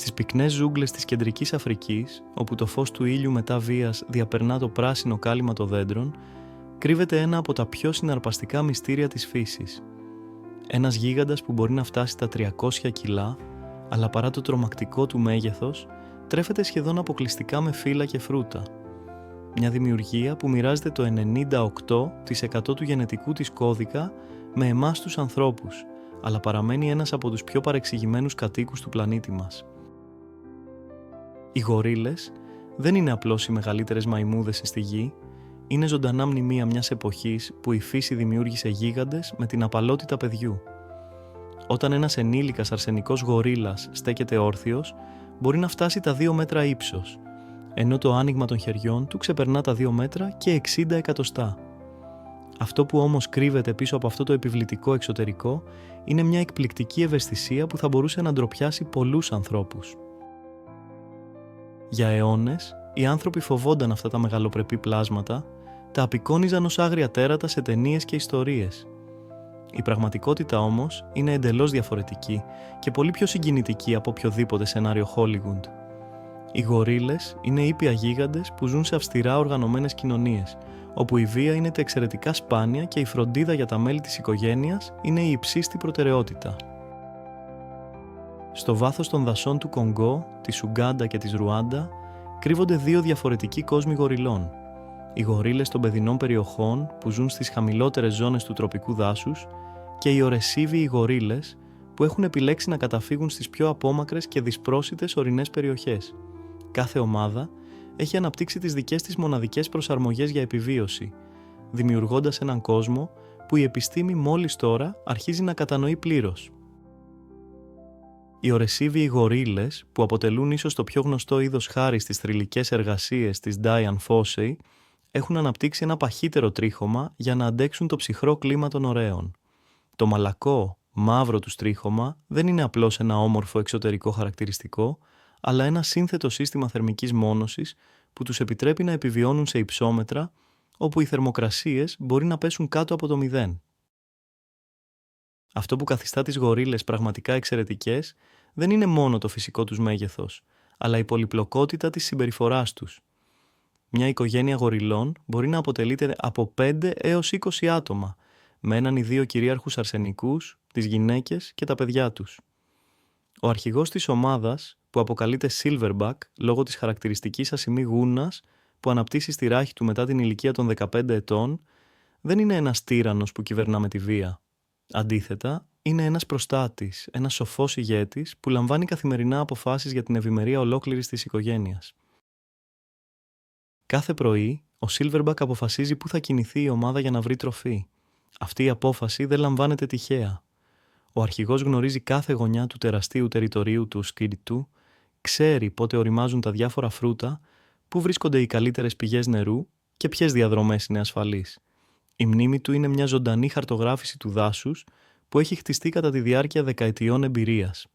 Στις πυκνές ζούγκλες της Κεντρικής Αφρικής, όπου το φως του ήλιου μετά βίας διαπερνά το πράσινο κάλυμα των δέντρων, κρύβεται ένα από τα πιο συναρπαστικά μυστήρια της φύσης. Ένας γίγαντας που μπορεί να φτάσει τα 300 κιλά, αλλά παρά το τρομακτικό του μέγεθος, τρέφεται σχεδόν αποκλειστικά με φύλλα και φρούτα. Μια δημιουργία που μοιράζεται το 98% του γενετικού της κώδικα με εμάς τους ανθρώπους, αλλά παραμένει ένας από τους πιο παρεξηγημένους κατοίκους του πλανήτη μας. Οι γορίλες δεν είναι απλώς οι μεγαλύτερες μαϊμούδες στη γη, είναι ζωντανά μνημεία μιας εποχής που η φύση δημιούργησε γίγαντες με την απαλότητα παιδιού. Όταν ένας ενήλικας αρσενικός γορίλας στέκεται όρθιος, μπορεί να φτάσει τα 2 μέτρα ύψος, ενώ το άνοιγμα των χεριών του ξεπερνά τα 2 μέτρα και 60 εκατοστά. Αυτό που όμως κρύβεται πίσω από αυτό το επιβλητικό εξωτερικό είναι μια εκπληκτική ευαισθησία που θα μπορούσε να ντροπιάσει πολλούς ανθρώπους. Για αιώνες, οι άνθρωποι φοβόνταν αυτά τα μεγαλοπρεπή πλάσματα, τα απεικόνιζαν ως άγρια τέρατα σε ταινίες και ιστορίες. Η πραγματικότητα όμως είναι εντελώς διαφορετική και πολύ πιο συγκινητική από οποιοδήποτε σενάριο Hollywood. Οι γορίλες είναι ήπια γίγαντες που ζουν σε αυστηρά οργανωμένες κοινωνίες, όπου η βία είναι εξαιρετικά σπάνια και η φροντίδα για τα μέλη της οικογένειας είναι η υψίστη προτεραιότητα. Στο βάθος των δασών του Κονγκό, της Ουγκάντα και της Ρουάντα κρύβονται 2 διαφορετικοί κόσμοι γοριλών. Οι γορίλες των παιδινών περιοχών που ζουν στις χαμηλότερες ζώνες του τροπικού δάσους και οι ορεσίβιοι γορίλες που έχουν επιλέξει να καταφύγουν στις πιο απόμακρες και δυσπρόσιτες ορεινές περιοχές. Κάθε ομάδα έχει αναπτύξει τις δικές της μοναδικές προσαρμογές για επιβίωση, δημιουργώντας έναν κόσμο που η επιστήμη μόλις τώρα αρχίζει να κατανοεί πλήρως. Οι ορεσίβιοι γορίλες, που αποτελούν ίσως το πιο γνωστό είδος χάρη στις θρυλικές εργασίες της Dian Fossey, έχουν αναπτύξει ένα παχύτερο τρίχωμα για να αντέξουν το ψυχρό κλίμα των ωραίων. Το μαλακό, μαύρο τους τρίχωμα δεν είναι απλώς ένα όμορφο εξωτερικό χαρακτηριστικό, αλλά ένα σύνθετο σύστημα θερμικής μόνωσης που τους επιτρέπει να επιβιώνουν σε υψόμετρα όπου οι θερμοκρασίες μπορεί να πέσουν κάτω από το 0. Αυτό που καθιστά τις γορίλες πραγματικά εξαιρετικές δεν είναι μόνο το φυσικό τους μέγεθος, αλλά η πολυπλοκότητα της συμπεριφοράς τους. Μια οικογένεια γοριλών μπορεί να αποτελείται από 5 έως 20 άτομα, με έναν ή 2 κυρίαρχους αρσενικούς, τις γυναίκες και τα παιδιά τους. Ο αρχηγός της ομάδας, που αποκαλείται Silverback λόγω της χαρακτηριστικής ασημί γούνας που αναπτύσσει στη ράχη του μετά την ηλικία των 15 ετών, δεν είναι ένας τύραννος που κυβερνά με τη βία. Αντίθετα, είναι ένας προστάτης, ένας σοφός ηγέτης που λαμβάνει καθημερινά αποφάσεις για την ευημερία ολόκληρης της οικογένειας. Κάθε πρωί, ο Silverback αποφασίζει πού θα κινηθεί η ομάδα για να βρει τροφή. Αυτή η απόφαση δεν λαμβάνεται τυχαία. Ο αρχηγός γνωρίζει κάθε γωνιά του τεραστίου τεριτορίου του σκύλιτου, ξέρει πότε οριμάζουν τα διάφορα φρούτα, πού βρίσκονται οι καλύτερες πηγές νερού και ποιες διαδρομές είναι ασφαλείς. Η μνήμη του είναι μια ζωντανή χαρτογράφηση του δάσους που έχει χτιστεί κατά τη διάρκεια δεκαετιών εμπειρίας.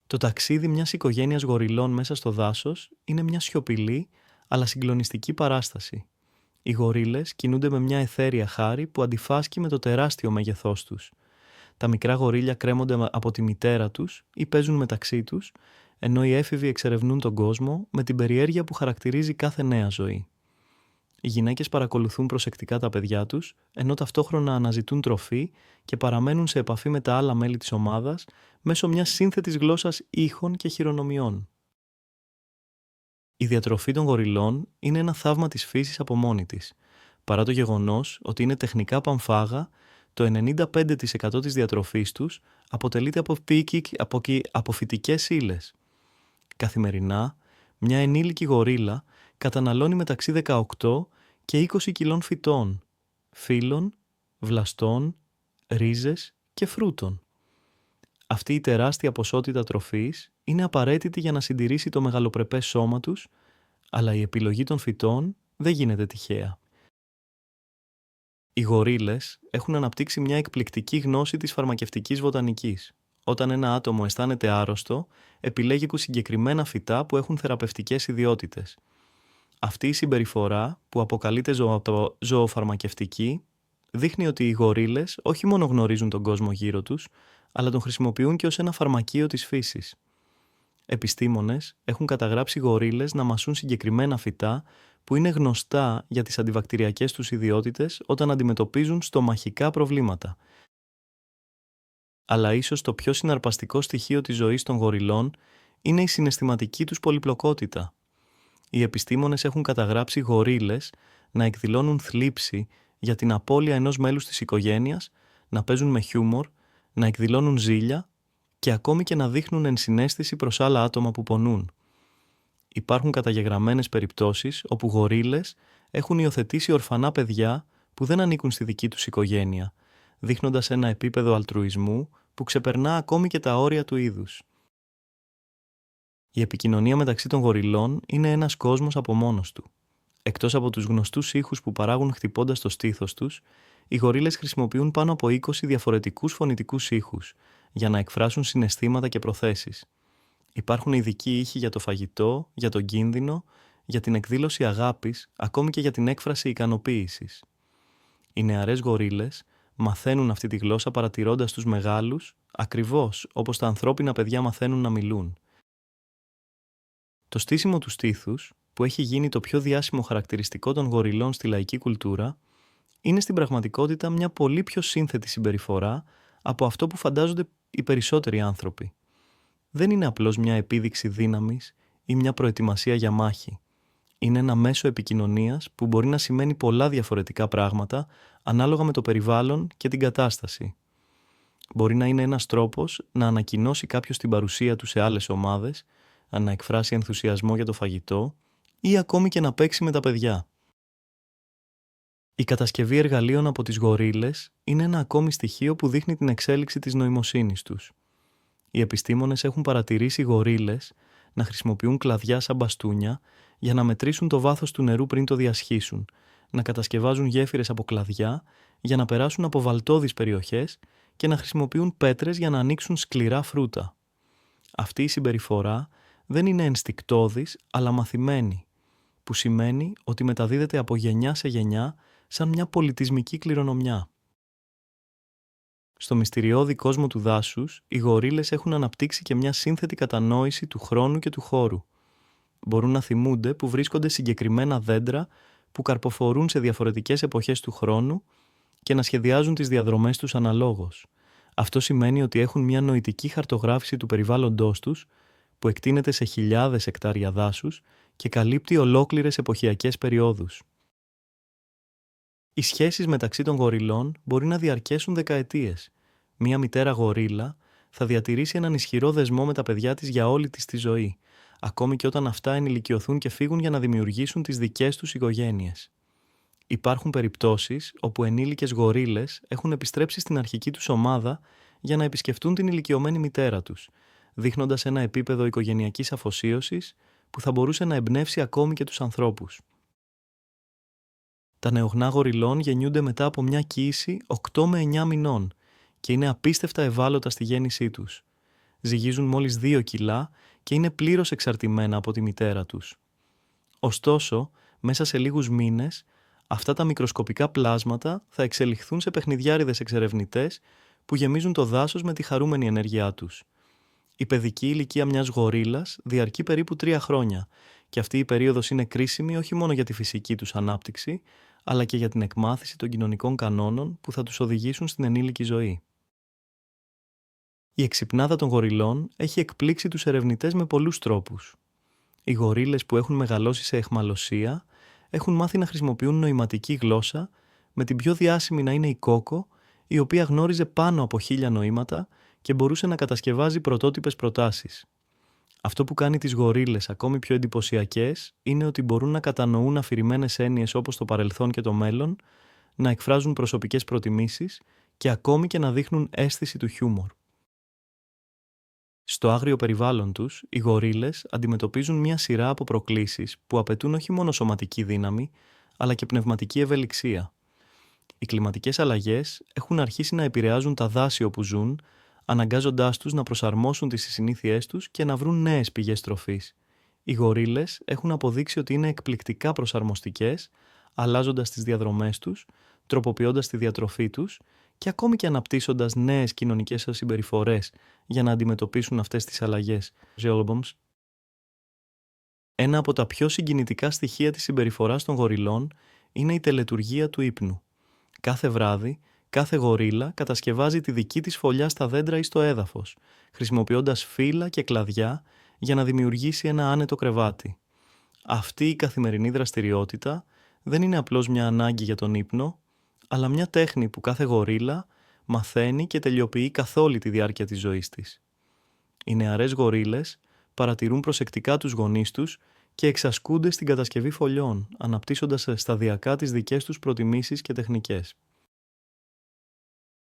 Το ταξίδι μιας οικογένειας γοριλών μέσα στο δάσος είναι μια σιωπηλή αλλά συγκλονιστική παράσταση. Οι γορίλες κινούνται με μια αιθέρια χάρη που αντιφάσκει με το τεράστιο μέγεθός τους. Τα μικρά γορίλια κρέμονται από τη μητέρα τους ή παίζουν μεταξύ τους, ενώ οι έφηβοι εξερευνούν τον κόσμο με την περιέργεια που χαρακτηρίζει κάθε νέα ζωή. Οι γυναίκες παρακολουθούν προσεκτικά τα παιδιά τους, ενώ ταυτόχρονα αναζητούν τροφή και παραμένουν σε επαφή με τα άλλα μέλη της ομάδας μέσω μιας σύνθετης γλώσσας ήχων και χειρονομιών. Η διατροφή των γοριλών είναι ένα θαύμα της φύσης από μόνη της. Παρά το γεγονός ότι είναι τεχνικά πανφάγα, το 95% της διατροφής τους αποτελείται από φυτικές ύλες. Καθημερινά, μια ενήλικη γορίλα καταναλώνει μεταξύ 18 και 20 κιλών φυτών, φύλλων, βλαστών, ρίζες και φρούτων. Αυτή η τεράστια ποσότητα τροφής είναι απαραίτητη για να συντηρήσει το μεγαλοπρεπές σώμα τους, αλλά η επιλογή των φυτών δεν γίνεται τυχαία. Οι γορίλες έχουν αναπτύξει μια εκπληκτική γνώση της φαρμακευτικής βοτανικής. Όταν ένα άτομο αισθάνεται άρρωστο, επιλέγει συγκεκριμένα φυτά που έχουν θεραπευτικές ιδιότητες. Αυτή η συμπεριφορά, που αποκαλείται ζωοφαρμακευτική, δείχνει ότι οι γορίλες όχι μόνο γνωρίζουν τον κόσμο γύρω τους, αλλά τον χρησιμοποιούν και ως ένα φαρμακείο της φύσης. Επιστήμονες έχουν καταγράψει γορίλες να μασούν συγκεκριμένα φυτά που είναι γνωστά για τις αντιβακτηριακές τους ιδιότητες όταν αντιμετωπίζουν στομαχικά προβλήματα. Αλλά ίσως το πιο συναρπαστικό στοιχείο της ζωής των γοριλών είναι η συναισθηματική τους πολυπλοκότητα. Οι επιστήμονες έχουν καταγράψει γορίλες να εκδηλώνουν θλίψη για την απώλεια ενός μέλους της οικογένειας, να παίζουν με χιούμορ, να εκδηλώνουν ζήλια και ακόμη και να δείχνουν ενσυναίσθηση προς άλλα άτομα που πονούν. Υπάρχουν καταγεγραμμένες περιπτώσεις όπου γορίλες έχουν υιοθετήσει ορφανά παιδιά που δεν ανήκουν στη δική τους οικογένεια, δείχνοντας ένα επίπεδο αλτρουισμού που ξεπερνά ακόμη και τα όρια του είδους. Η επικοινωνία μεταξύ των γοριλών είναι ένας κόσμος από μόνος του. Εκτός από τους γνωστούς ήχους που παράγουν χτυπώντας το στήθος τους, οι γορίλες χρησιμοποιούν πάνω από 20 διαφορετικούς φωνητικούς ήχους για να εκφράσουν συναισθήματα και προθέσεις. Υπάρχουν ειδικοί ήχοι για το φαγητό, για τον κίνδυνο, για την εκδήλωση αγάπης, ακόμη και για την έκφραση ικανοποίησης. Οι νεαρές γορίλες μαθαίνουν αυτή τη γλώσσα παρατηρώντας τους μεγάλους, ακριβώς όπως τα ανθρώπινα παιδιά μαθαίνουν να μιλούν. Το στήσιμο του στήθους, που έχει γίνει το πιο διάσημο χαρακτηριστικό των γοριλών στη λαϊκή κουλτούρα, είναι στην πραγματικότητα μια πολύ πιο σύνθετη συμπεριφορά από αυτό που φαντάζονται οι περισσότεροι άνθρωποι. Δεν είναι απλώς μια επίδειξη δύναμης ή μια προετοιμασία για μάχη. Είναι ένα μέσο επικοινωνίας που μπορεί να σημαίνει πολλά διαφορετικά πράγματα ανάλογα με το περιβάλλον και την κατάσταση. Μπορεί να είναι ένας τρόπος να ανακοινώσει κάποιος την παρουσία του σε άλλες ομάδες, να εκφράσει ενθουσιασμό για το φαγητό ή ακόμη και να παίξει με τα παιδιά. Η κατασκευή εργαλείων από τις γορίλες είναι ένα ακόμη στοιχείο που δείχνει την εξέλιξη της νοημοσύνης τους. Οι επιστήμονες έχουν παρατηρήσει γορίλες να χρησιμοποιούν κλαδιά σαν μπαστούνια για να μετρήσουν το βάθος του νερού πριν το διασχίσουν, να κατασκευάζουν γέφυρες από κλαδιά για να περάσουν από βαλτώδεις περιοχές και να χρησιμοποιούν πέτρες για να ανοίξουν σκληρά φρούτα. Αυτή η συμπεριφορά δεν είναι ενστικτώδης αλλά μαθημένη, που σημαίνει ότι μεταδίδεται από γενιά σε γενιά σαν μια πολιτισμική κληρονομιά. Στο μυστηριώδη κόσμο του δάσους, οι γορίλες έχουν αναπτύξει και μια σύνθετη κατανόηση του χρόνου και του χώρου. Μπορούν να θυμούνται που βρίσκονται συγκεκριμένα δέντρα που καρποφορούν σε διαφορετικές εποχές του χρόνου και να σχεδιάζουν τις διαδρομές τους αναλόγως. Αυτό σημαίνει ότι έχουν μια νοητική χαρτογράφηση του περιβάλλοντός τους που εκτείνεται σε χιλιάδες εκτάρια δάσους και καλύπτει ολόκληρες εποχιακές περιόδους. Οι σχέσεις μεταξύ των γοριλών μπορεί να διαρκέσουν δεκαετίες. Μία μητέρα γορίλα θα διατηρήσει έναν ισχυρό δεσμό με τα παιδιά της για όλη της τη ζωή, ακόμη και όταν αυτά ενηλικιωθούν και φύγουν για να δημιουργήσουν τις δικές τους οικογένειες. Υπάρχουν περιπτώσεις όπου ενήλικες γορίλες έχουν επιστρέψει στην αρχική τους ομάδα για να επισκεφτούν την ηλικιωμένη μητέρα τους, δείχνοντας ένα επίπεδο οικογενειακής αφοσίωσης που θα μπορούσε να εμπνεύσει ακόμη και τους ανθρώπους. Τα νεογνά γοριλών γεννιούνται μετά από μια κύηση 8 με 9 μηνών και είναι απίστευτα ευάλωτα στη γέννησή τους. Ζυγίζουν μόλις 2 κιλά και είναι πλήρως εξαρτημένα από τη μητέρα τους. Ωστόσο, μέσα σε λίγους μήνες, αυτά τα μικροσκοπικά πλάσματα θα εξελιχθούν σε παιχνιδιάριδες εξερευνητές που γεμίζουν το δάσος με τη χαρούμενη ενέργειά τους. Η παιδική ηλικία μιας γορίλας διαρκεί περίπου 3 χρόνια και αυτή η περίοδος είναι κρίσιμη όχι μόνο για τη φυσική τους ανάπτυξη, αλλά και για την εκμάθηση των κοινωνικών κανόνων που θα τους οδηγήσουν στην ενήλικη ζωή. Η εξυπνάδα των γοριλών έχει εκπλήξει τους ερευνητές με πολλούς τρόπους. Οι γορίλες που έχουν μεγαλώσει σε αιχμαλωσία έχουν μάθει να χρησιμοποιούν νοηματική γλώσσα, με την πιο διάσημη να είναι η Κόκο, η οποία γνώριζε πάνω από 1000 νοήματα και μπορούσε να κατασκευάζει πρωτότυπες προτάσεις. Αυτό που κάνει τις γορίλες ακόμη πιο εντυπωσιακές είναι ότι μπορούν να κατανοούν αφηρημένες έννοιες όπως το παρελθόν και το μέλλον, να εκφράζουν προσωπικές προτιμήσεις και ακόμη και να δείχνουν αίσθηση του χιούμορ. Στο άγριο περιβάλλον τους, οι γορίλες αντιμετωπίζουν μια σειρά από προκλήσεις που απαιτούν όχι μόνο σωματική δύναμη, αλλά και πνευματική ευελιξία. Οι κλιματικές αλλαγές έχουν αρχίσει να επηρεάζουν τα δάση όπου ζουν, αναγκάζοντάς τους να προσαρμόσουν τις συνήθειές τους και να βρουν νέες πηγές τροφής. Οι γορίλες έχουν αποδείξει ότι είναι εκπληκτικά προσαρμοστικές, αλλάζοντας τις διαδρομές τους, τροποποιώντας τη διατροφή τους και ακόμη και αναπτύσσοντας νέες κοινωνικές συμπεριφορές για να αντιμετωπίσουν αυτές τις αλλαγές. Ένα από τα πιο συγκινητικά στοιχεία της συμπεριφοράς των γοριλών είναι η τελετουργία του ύπνου. Κάθε βράδυ, κάθε γορίλα κατασκευάζει τη δική της φωλιά στα δέντρα ή στο έδαφος, χρησιμοποιώντας φύλλα και κλαδιά για να δημιουργήσει ένα άνετο κρεβάτι. Αυτή η καθημερινή δραστηριότητα δεν είναι απλώς μια ανάγκη για τον ύπνο, αλλά μια τέχνη που κάθε γορίλα μαθαίνει και τελειοποιεί καθ' όλη τη διάρκεια της ζωής της. Οι νεαρές γορίλες παρατηρούν προσεκτικά τους γονείς τους και εξασκούνται στην κατασκευή φωλιών, αναπτύσσοντας σταδιακά τις δικές τους προτιμήσεις και τεχνικές.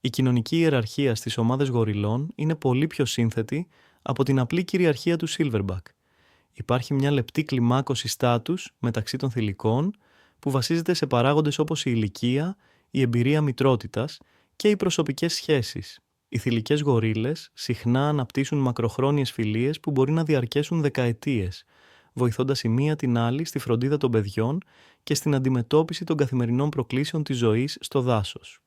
Η κοινωνική ιεραρχία στις ομάδες γοριλών είναι πολύ πιο σύνθετη από την απλή κυριαρχία του Silverback. Υπάρχει μια λεπτή κλιμάκωση στάτους μεταξύ των θηλυκών που βασίζεται σε παράγοντες όπως η ηλικία, η εμπειρία μητρότητας και οι προσωπικές σχέσεις. Οι θηλυκές γορίλες συχνά αναπτύσσουν μακροχρόνιες φιλίες που μπορεί να διαρκέσουν δεκαετίες, βοηθώντας η μία την άλλη στη φροντίδα των παιδιών και στην αντιμετώπιση των καθημερινών προκλήσεων της ζωής στο δάσος.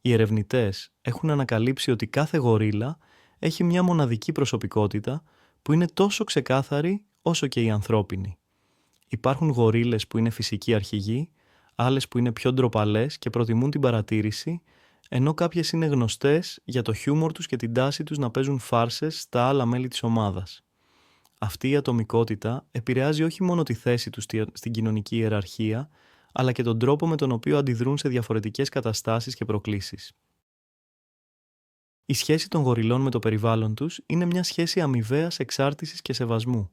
Οι ερευνητές έχουν ανακαλύψει ότι κάθε γορίλα έχει μια μοναδική προσωπικότητα που είναι τόσο ξεκάθαρη όσο και η ανθρώπινη. Υπάρχουν γορίλες που είναι φυσικοί αρχηγοί, άλλες που είναι πιο ντροπαλές και προτιμούν την παρατήρηση, ενώ κάποιες είναι γνωστές για το χιούμορ τους και την τάση τους να παίζουν φάρσες στα άλλα μέλη της ομάδας. Αυτή η ατομικότητα επηρεάζει όχι μόνο τη θέση τους στην κοινωνική ιεραρχία, αλλά και τον τρόπο με τον οποίο αντιδρούν σε διαφορετικές καταστάσεις και προκλήσεις. Η σχέση των γοριλών με το περιβάλλον τους είναι μια σχέση αμοιβαίας εξάρτησης και σεβασμού.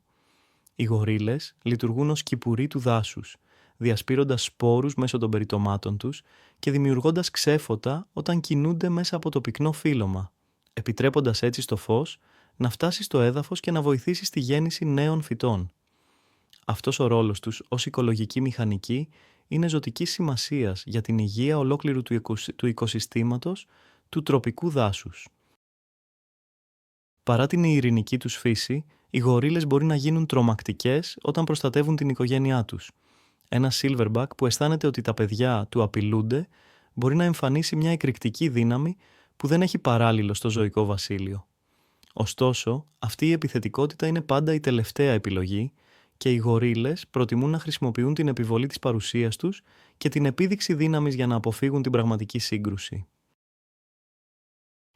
Οι γορίλες λειτουργούν ως κυπουροί του δάσους, διασπείροντας σπόρους μέσω των περιτομάτων τους και δημιουργώντας ξέφωτα όταν κινούνται μέσα από το πυκνό φύλλωμα, επιτρέποντας έτσι στο φως να φτάσει στο έδαφος και να βοηθήσει στη γέννηση νέων φυτών. Αυτός ο ρόλος τους ως οικολογικοί μηχανικοί είναι ζωτικής σημασίας για την υγεία ολόκληρου του οικοσυστήματος του τροπικού δάσους. Παρά την ειρηνική τους φύση, οι γορίλες μπορεί να γίνουν τρομακτικές όταν προστατεύουν την οικογένειά τους. Ένα Silverback που αισθάνεται ότι τα παιδιά του απειλούνται μπορεί να εμφανίσει μια εκρηκτική δύναμη που δεν έχει παράλληλο στο ζωικό βασίλειο. Ωστόσο, αυτή η επιθετικότητα είναι πάντα η τελευταία επιλογή και οι γορίλες προτιμούν να χρησιμοποιούν την επιβολή της παρουσίας τους και την επίδειξη δύναμης για να αποφύγουν την πραγματική σύγκρουση.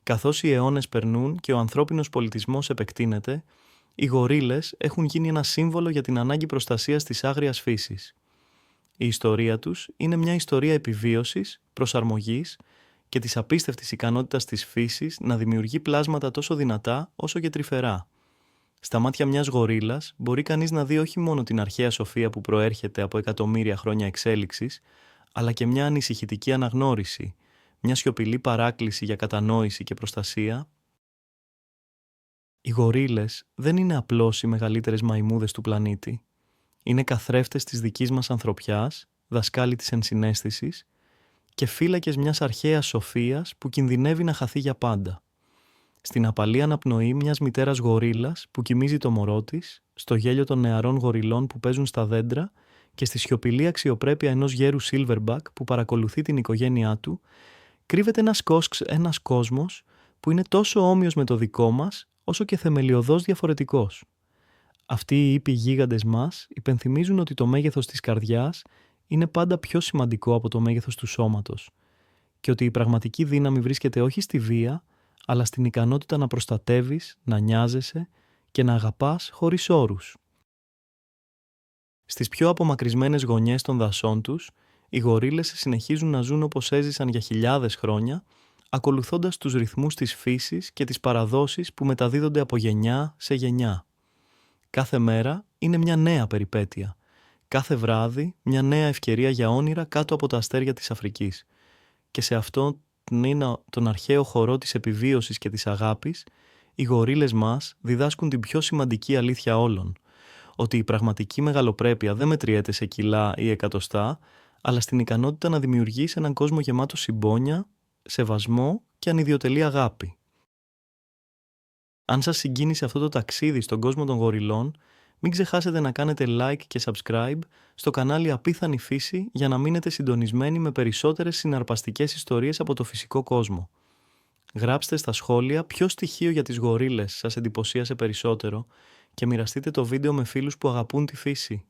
Καθώς οι αιώνες περνούν και ο ανθρώπινος πολιτισμός επεκτείνεται, οι γορίλες έχουν γίνει ένα σύμβολο για την ανάγκη προστασίας της άγριας φύσης. Η ιστορία τους είναι μια ιστορία επιβίωσης, προσαρμογής και της απίστευτης ικανότητας της φύσης να δημιουργεί πλάσματα τόσο δυνατά όσο και τρυφερά. Στα μάτια μιας γορίλας μπορεί κανείς να δει όχι μόνο την αρχαία σοφία που προέρχεται από εκατομμύρια χρόνια εξέλιξης, αλλά και μια ανησυχητική αναγνώριση, μια σιωπηλή παράκληση για κατανόηση και προστασία. Οι γορίλες δεν είναι απλώς οι μεγαλύτερες μαϊμούδες του πλανήτη. Είναι καθρέφτες της δικής μας ανθρωπιάς, δασκάλοι της ενσυναίσθησης και φύλακες μιας αρχαίας σοφίας που κινδυνεύει να χαθεί για πάντα. Στην απαλή αναπνοή μιας μητέρας γορίλας που κοιμίζει το μωρό της, στο γέλιο των νεαρών γοριλών που παίζουν στα δέντρα και στη σιωπηλή αξιοπρέπεια ενός γέρου Silverback που παρακολουθεί την οικογένειά του, κρύβεται ένας κόσμος που είναι τόσο όμοιος με το δικό μας, όσο και θεμελιωδώς διαφορετικός. Αυτοί οι ήπιοι γίγαντες μας υπενθυμίζουν ότι το μέγεθος της καρδιάς είναι πάντα πιο σημαντικό από το μέγεθος του σώματος και ότι η πραγματική δύναμη βρίσκεται όχι στη βία, αλλά στην ικανότητα να προστατεύεις, να νοιάζεσαι και να αγαπάς χωρίς όρους. Στις πιο απομακρυσμένες γωνιές των δασών τους, οι γορίλες συνεχίζουν να ζουν όπως έζησαν για χιλιάδες χρόνια, ακολουθώντας τους ρυθμούς της φύσης και τις παραδόσεις που μεταδίδονται από γενιά σε γενιά. Κάθε μέρα είναι μια νέα περιπέτεια. Κάθε βράδυ μια νέα ευκαιρία για όνειρα κάτω από τα αστέρια της Αφρικής. Και σε αυτόν τον αρχαίο χορό της επιβίωσης και της αγάπης, οι γορίλες μας διδάσκουν την πιο σημαντική αλήθεια όλων, ότι η πραγματική μεγαλοπρέπεια δεν μετριέται σε κιλά ή εκατοστά, αλλά στην ικανότητα να δημιουργήσει έναν κόσμο γεμάτο συμπόνια, σεβασμό και ανιδιοτελή αγάπη. Αν σας συγκίνησε αυτό το ταξίδι στον κόσμο των γοριλών, Μην ξεχάσετε να κάνετε like και subscribe στο κανάλι Απίθανη Φύση για να μείνετε συντονισμένοι με περισσότερες συναρπαστικές ιστορίες από το φυσικό κόσμο. Γράψτε στα σχόλια ποιο στοιχείο για τις γορίλες σας εντυπωσίασε περισσότερο και μοιραστείτε το βίντεο με φίλους που αγαπούν τη φύση.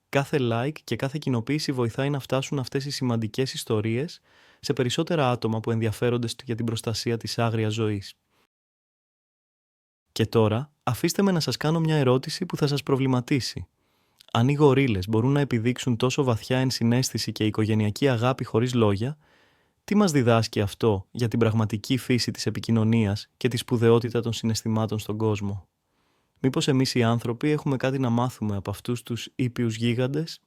Κάθε like και κάθε κοινοποίηση βοηθάει να φτάσουν αυτές οι σημαντικές ιστορίες σε περισσότερα άτομα που ενδιαφέρονται για την προστασία της άγριας ζωής. Και τώρα, αφήστε με να σας κάνω μια ερώτηση που θα σας προβληματίσει. Αν οι γορίλες μπορούν να επιδείξουν τόσο βαθιά ενσυναίσθηση και οικογενειακή αγάπη χωρίς λόγια, τι μας διδάσκει αυτό για την πραγματική φύση της επικοινωνίας και τη σπουδαιότητα των συναισθημάτων στον κόσμο? Μήπως εμείς οι άνθρωποι έχουμε κάτι να μάθουμε από αυτούς τους ήπιους γίγαντες?